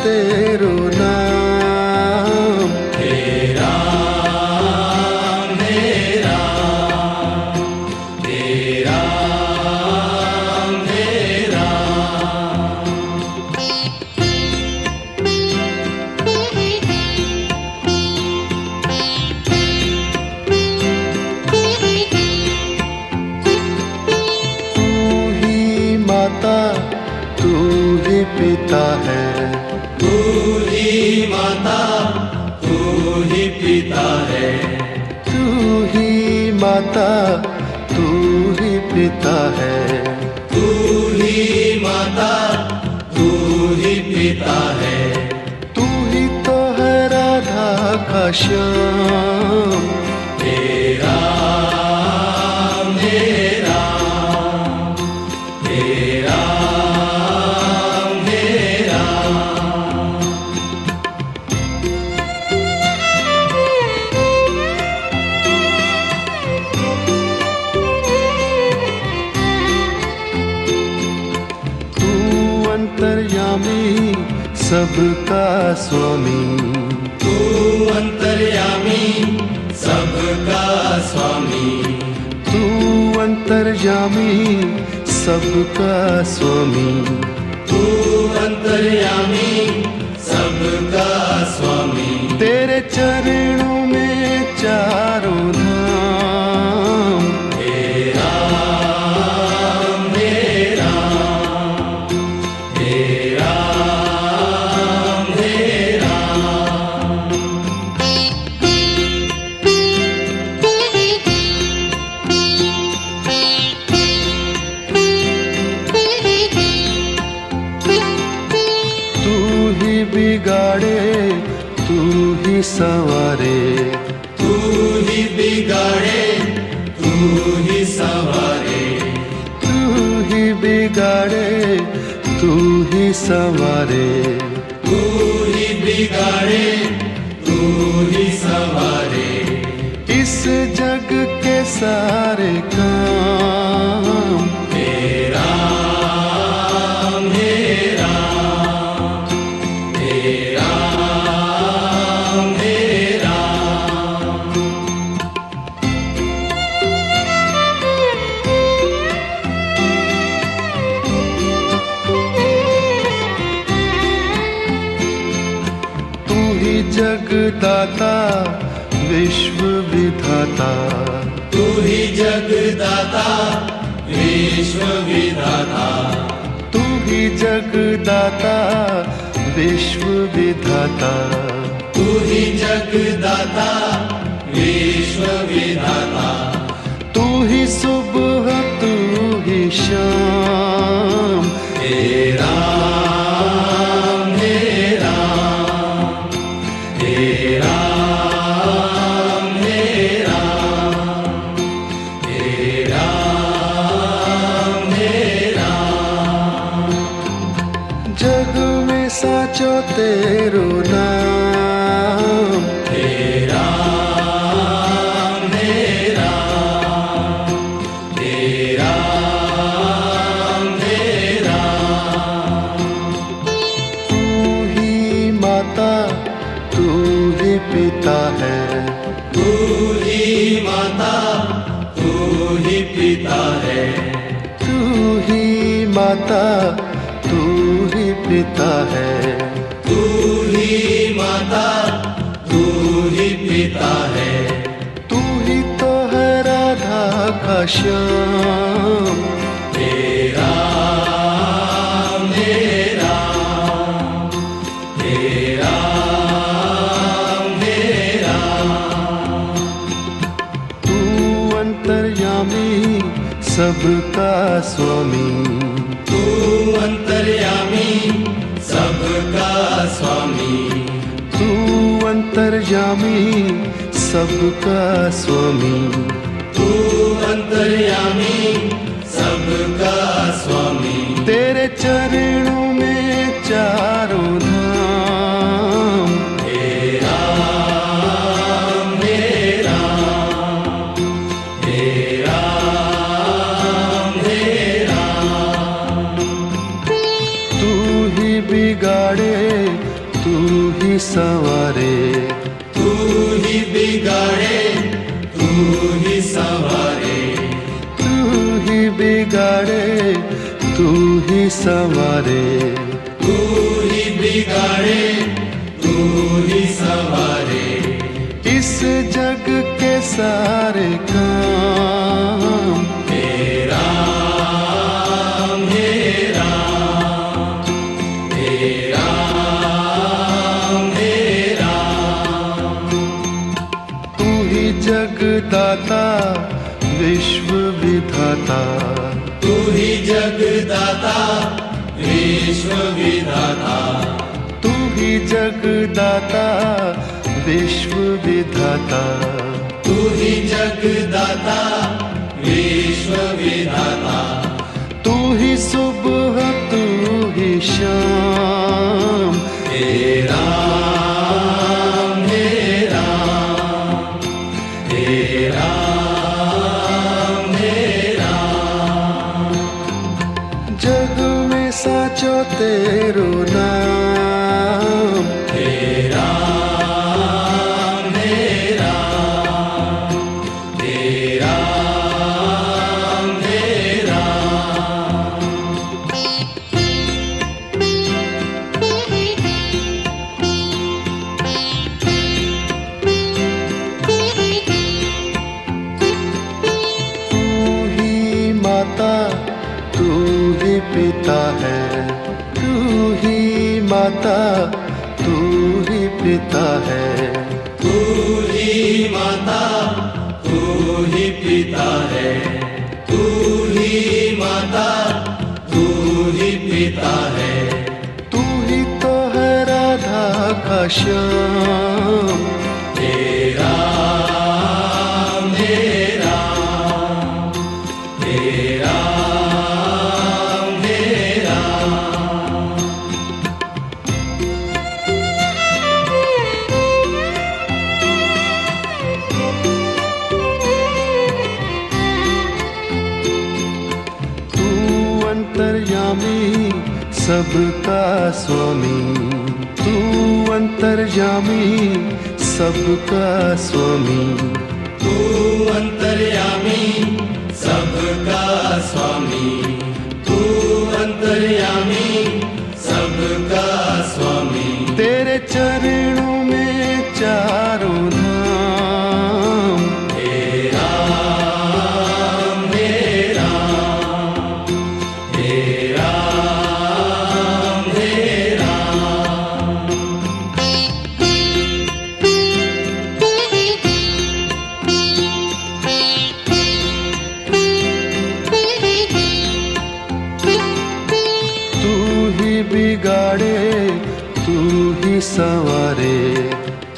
तेरो नाम। हे राम हे राम हे राम हे राम। तू ही माता तू ही पिता है, तू ही माता तू ही पिता है, तू ही माता तू ही पिता है। तू ही माता तू ही पिता है। तू ही तो है राधा का श्याम। हे राम हे राम हे राम हे राम। तू अंतर्यामी सबका स्वामी, तू अंतर्यामी सबका स्वामी, तू अंतर्यामी सबका स्वामी। तू अंतर्यामी सबका स्वामी। तेरे चरणों में चारों धाम। हे राम हे राम हे राम हे राम। तू ही बिगाड़े तू ही संवारे, तू ही बिगाड़े तू ही संवारे, तू ही बिगाड़े तू ही संवारे। तू ही बिगाड़े तू ही संवारे। इस जग के सारे काम। हे राम हे राम हे राम हे राम। तू ही जगदाता विश्व विधाता, तू ही जगदाता विश्व विधाता, तू ही जगदाता विश्व विधाता। तू ही जगदाता विश्व विधाता। तू ही सुबह तू ही शाम। हे राम हे राम हे राम हे राम हे राम हे राम। जग में साचो तेरो नाम। हे राम हे राम हे राम हे राम। तू ही माता तू ही पिता है, तू ही माता तू ही पिता है, तू ही माता तू ही पिता है। तू ही माता तू ही पिता है। तू ही तो है राधा का श्याम। हे राम हे राम हे राम हे राम। तू अंतर्यामी सबका स्वामी, तू अंतर्यामी सबका स्वामी, तू अंतर्यामी सबका स्वामी। तू अंतर्यामी सबका स्वामी। तेरे चरणों में चारों धाम। हे राम हे राम हे राम हे राम। तू ही बिगाड़े संवारे, तू ही बिगाड़े तू ही संवारे, तू ही बिगाड़े तू ही संवारे, तू ही बिगाड़े तू ही संवारे, इस जग के सारे काम हे राम हे राम हे राम हे राम। तू ही जगदाता विश्व विधाता, तू ही जगदाता विश्व विधाता, तू ही जगदाता विश्व विधाता, तू ही जगदाता विश्व विधाता, तू ही सुबह तू ही शाम, हे राम हे राम हे राम हे राम। जग में साचो तेरो नाम, हे राम हे राम हे राम हे राम। तू ही माता तू ही पिता है, तू ही माता तू ही पिता है, तू ही माता तू ही पिता है, तू ही माता तू ही पिता है, तू ही तो है राधा का श्याम, हे राम हे राम हे राम हे राम। तू अंतर्यामी सबका स्वामी, तू अंतर्यामी सबका स्वामी, तू अंतर्यामी सबका स्वामी, तू अंतर्यामी सबका स्वामी, तेरे चरणों में चारों धाम, हे राम हे राम हे राम हे राम। तू ही बिगाड़े तू ही संवारे,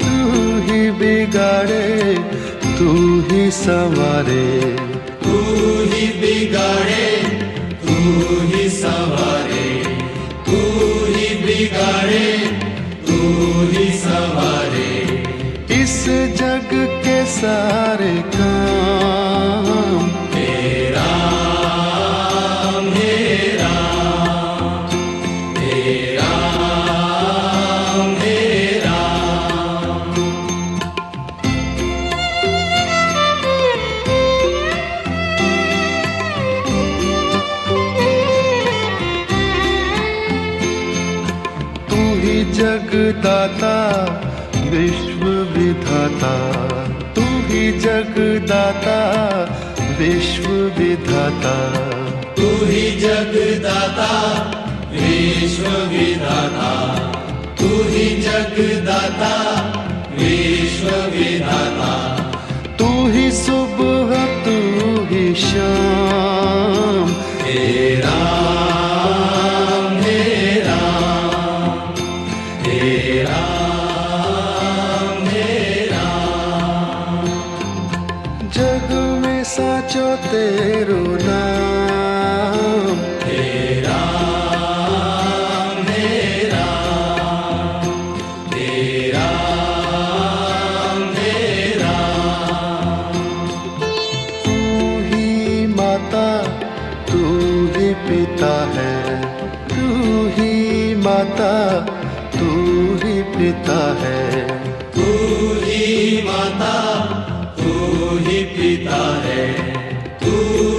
तू ही बिगाड़े तू ही संवारे, तू ही बिगाड़े तू ही संवारे, तू ही बिगाड़े तू ही संवारे, इस जग के सारे काम हे राम हे राम हे राम हे राम। तू ही जगदाता विश्व विधाता, तू ही जगदाता विश्व विधाता, तू ही जगदाता विश्व विधाता, तू ही जगदाता विश्व विधाता, तू ही सुबह तू ही शाम, हे राम हे राम हे राम हे राम। जग में साचो तेरो नाम, हे राम हे राम हे राम हे राम। तू ही माता तू ही पिता है, तू ही माता तू ही पिता है, तू ही माता, तू ही पिता है, तू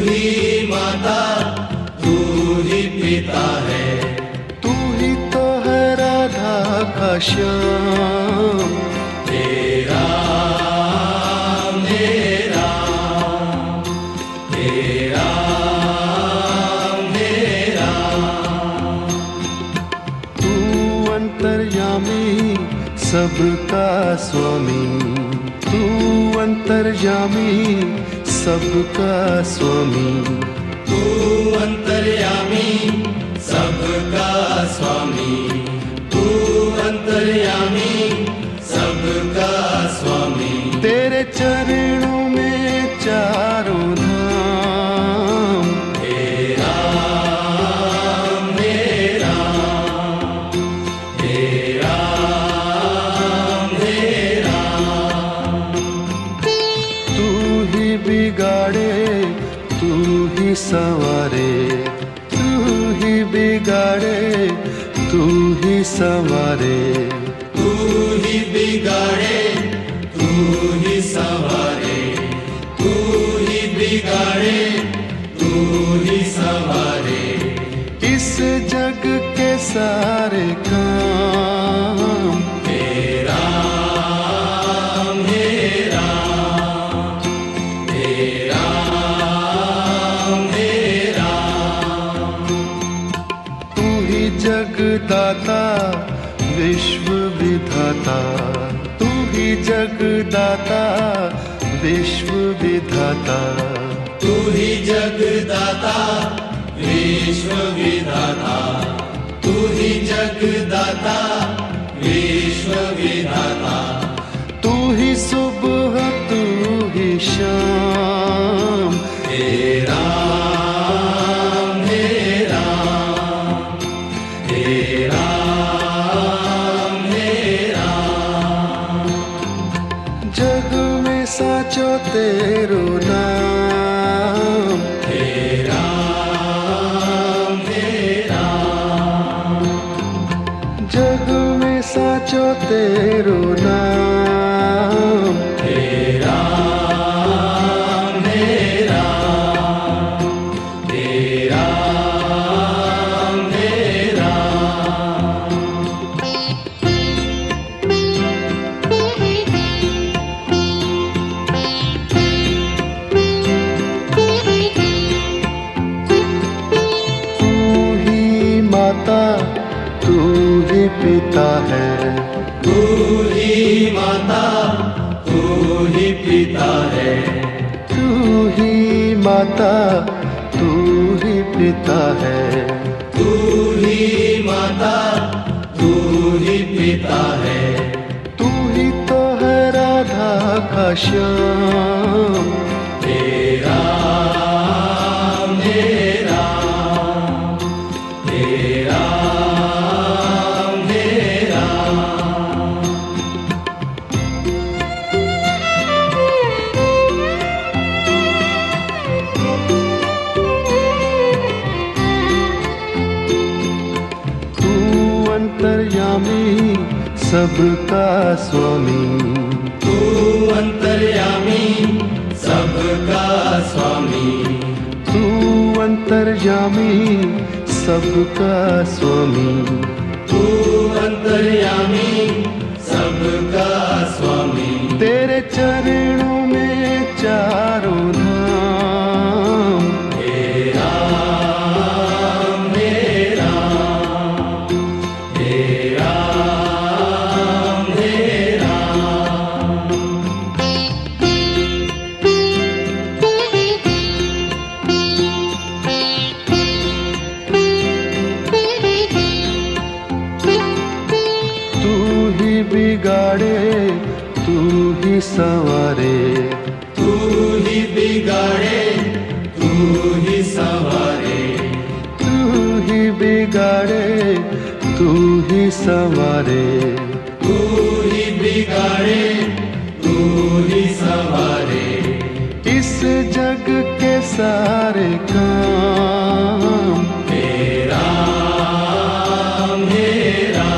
ही माता, तू ही पिता है, तू ही तो है राधा का श्याम। तेरा मेरा, तेरा मेरा, तू अंतर्यामी सबका स्वामी, तू अंतर्यामी सबका स्वामी, तू अंतर्यामी सबका स्वामी, तू अंतर्यामी सबका स्वामी, तेरे चरणों में चारों धाम। तेरा मेरा, तेरा मेरा, तू ही बिगाड़े तू ही संवारे, तू ही बिगाड़े तू ही संवारे, तू ही बिगाड़े, तू ही संवारे, तू ही बिगाड़े, तू ही संवारे, इस जग के सारे काम। तेरा मेरा, तेरा मेरा, तू ही जगदाता विश्व विधाता, तू ही जगदाता विश्व विधाता, तू ही जगदाता विश्व विधाता, तू ही जगदाता विश्व विधाता, तू ही सुबह तू ही शाम। तेरा मेरा, तेरा मेरा, जग में साचो तेरो नाम। तेरा मेरा, जग में साचो तेरो नाम। तेरा मेरा, तेरा मेरा, तू ही माता तू ही पिता है, तू ही माता, तू ही पिता है, तू ही माता तू ही पिता है, तू ही माता, तू ही पिता है, तू ही तो है राधा का श्याम। तेरा मेरा, तेरा मेरा, तू अंतर्यामी सबका स्वामी, तू अंतर्यामी सबका स्वामी, तू अंतर्यामी सबका स्वामी, तू अंतर्यामी सबका स्वामी, तेरे चरणों में चारों धाम। तेरा मेरा, तेरा मेरा, तू ही बिगाड़े तू ही संवारे, तू ही बिगाड़े, तू ही संवारे, तू ही बिगाड़े तू ही संवारे, तू ही बिगाड़े, तू ही संवारे, इस जग के सारे काम। तेरा मेरा,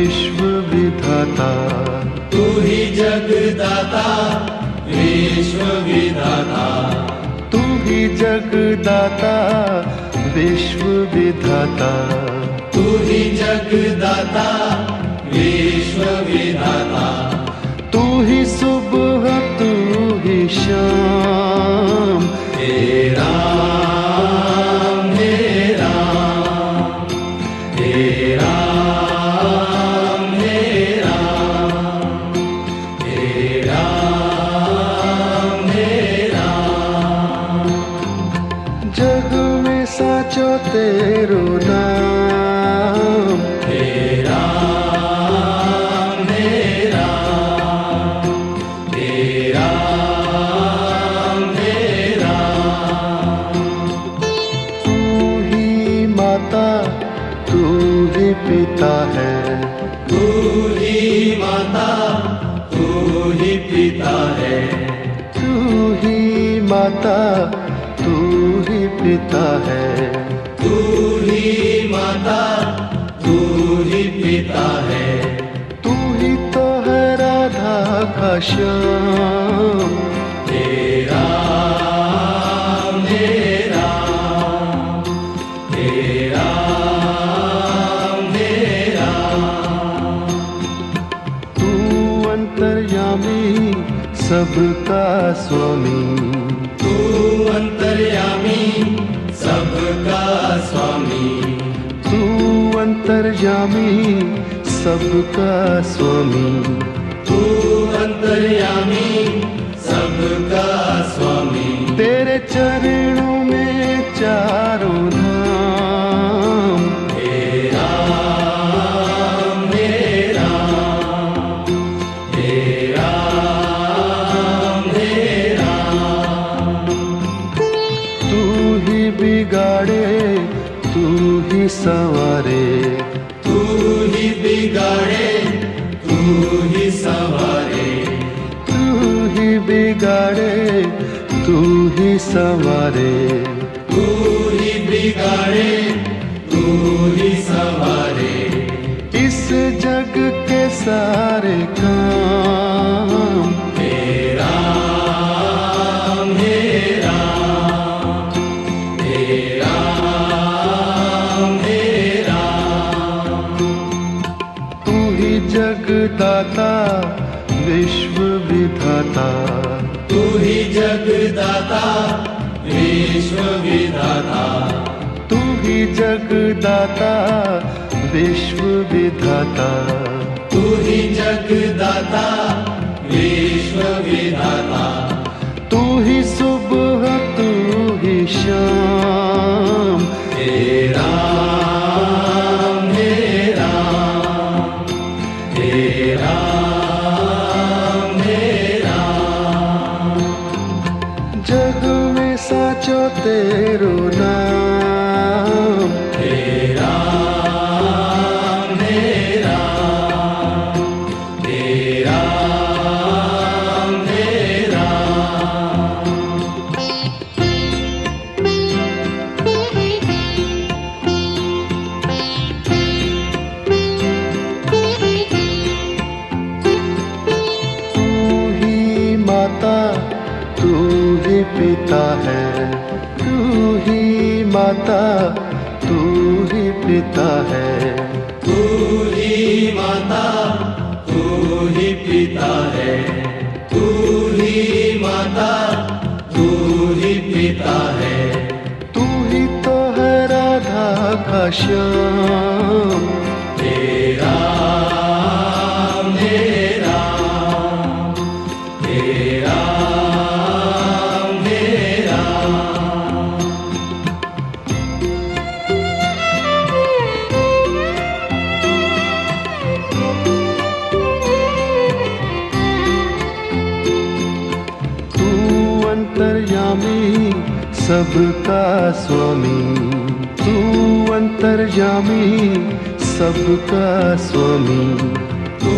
विश्व विधाता, तू ही जगदाता विश्व विधाता, तू ही जगदाता विश्व विधाता, तू ही जगदाता विश्व विधाता, तू ही सुबह तू ही शाम, हे राम हे राम, हे राम हे राम, हे राम हे राम। जग में साचो तेरो नाम, हे राम हे राम, हे राम हे राम। तू ही माता तू ही पिता है, तू ही माता तू ही पिता है, तू ही माता तू ही पिता है, तू ही माता तू ही पिता है, तू ही तो है राधा का श्याम, हे राम हे राम, हे राम हे राम। तू अंतर्यामी सबका स्वामी, तू अंतर्यामी सबका स्वामी, तू अंतर्यामी सबका स्वामी, तू अंतर्यामी सबका स्वामी। तेरे चरणों में चारों धाम, हे राम हे राम, हे राम हे राम। तू ही बिगाड़े तू ही संवारे, तू ही बिगाड़े तू ही संवारे, तू ही बिगाड़े तू ही संवारे, तू ही बिगाड़े तू ही संवारे। इस जग के सारे काम, हे राम हे राम, हे राम हे राम। तू ही जगदाता विश्व विधाता, तू ही जगदाता विश्व विधाता, तू ही जगदाता विश्व विधाता, तू ही जगदाता विश्व विधाता, तू ही सुबह तू ही शाम, हे राम हे राम, हे राम हे राम। जग में साचो तेरो नाम, हे राम हे राम, हे राम हे राम। तू ही माता तू ही पिता है, तू ही माता तू ही पिता है, तू ही माता तू ही पिता है, तू ही माता तू ही पिता है, तू ही तो है राधा का श्याम, हे राम हे राम, हे राम हे राम। तू अंतर्यामी सबका स्वामी, तू अंतर्यामी सबका स्वामी, तू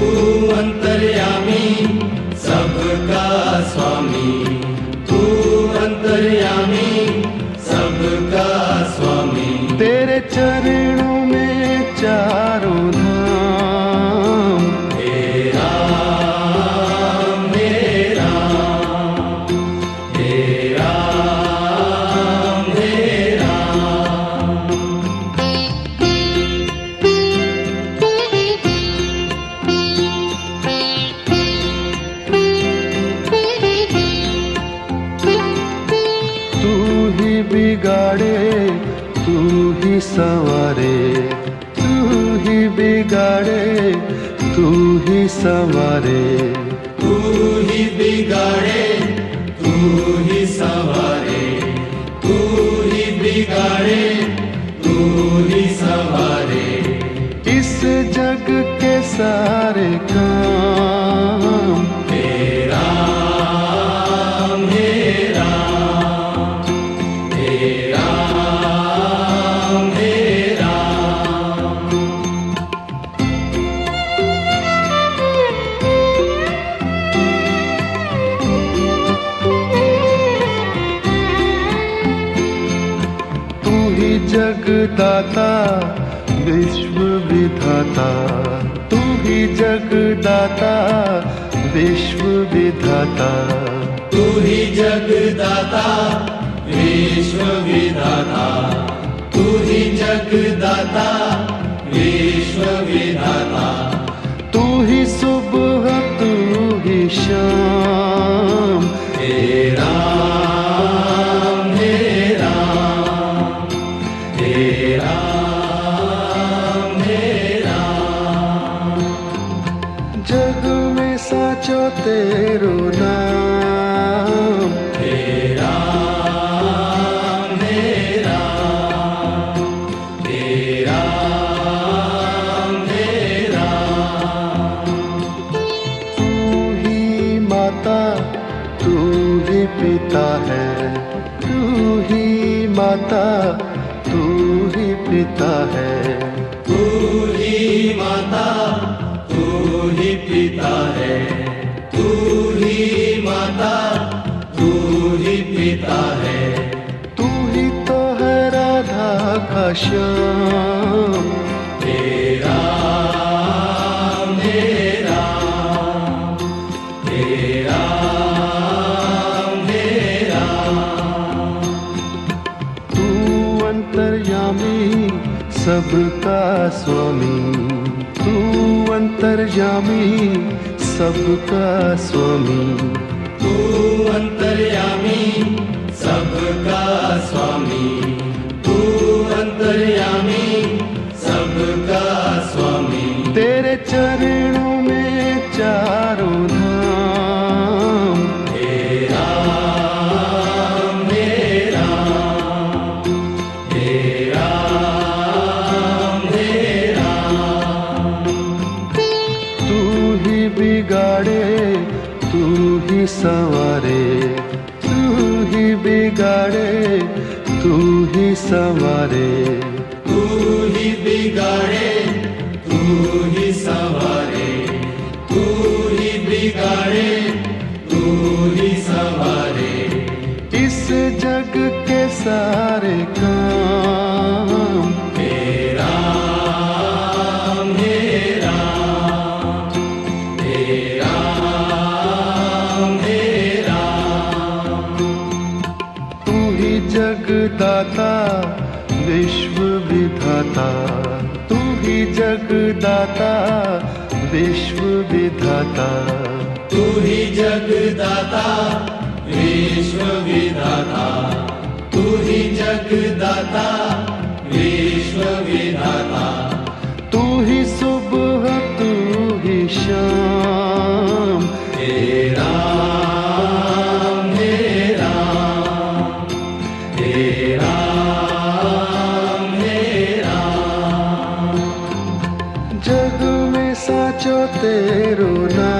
अंतर्यामी सबका स्वामी, तू अंतर्यामी सबका स्वामी। तेरे चरणों में चारों धाम, संवारे, तू ही बिगाड़े, तू ही संवारे, तू ही बिगाड़े, तू ही संवारे, तू ही बिगाड़े, तू ही संवारे। इस जग के सारे काम तेरा मेरा, तेरा मेरा। तू ही जगदाता विश्व विधाता, तू ही जगदाता विश्व विधाता, तू ही जगदाता विश्व विधाता, तू ही जगदाता विश्व विधाता। तू ही सुबह तू ही शाम, तेरा मेरा, तेरा मेरा। जग में साचो तेरो नाम, तेरा मेरा, तेरा मेरा। तू ही माता तू ही पिता है, तू ही माता तू ही पिता है, तू ही माता, तू ही पिता है, तू ही माता, तू ही पिता है। तू ही तो है राधा का श्याम, तेरा मेरा, तेरा मेरा। तू अंतर्यामी सबका स्वामी, तू अंतर्यामी सबका स्वामी, तू अंतर्यामी सबका स्वामी, तू अंतर्यामी सबका स्वामी। तेरे चरणों में चारों धाम, तेरा मेरा, तेरा मेरा। तू ही बिगाड़े, तू ही संवारे, तू ही बिगाड़े, तू ही संवारे, तू ही बिगाड़े, तू ही संवारे, तू ही बिगाड़े, तू ही संवारे। इस जग के सारे काम तेरा मेरा, तेरा मेरा। तू ही जगदाता विश्व विधाता, तू ही जगदाता विश्व विधाता, तू ही जगदाता विश्व विधाता, तू ही जगदाता विश्व विधाता। तू ही सुबह तू ही शाम, तेरा मेरा, तेरा मेरा। जग में साचो तेरो नाम।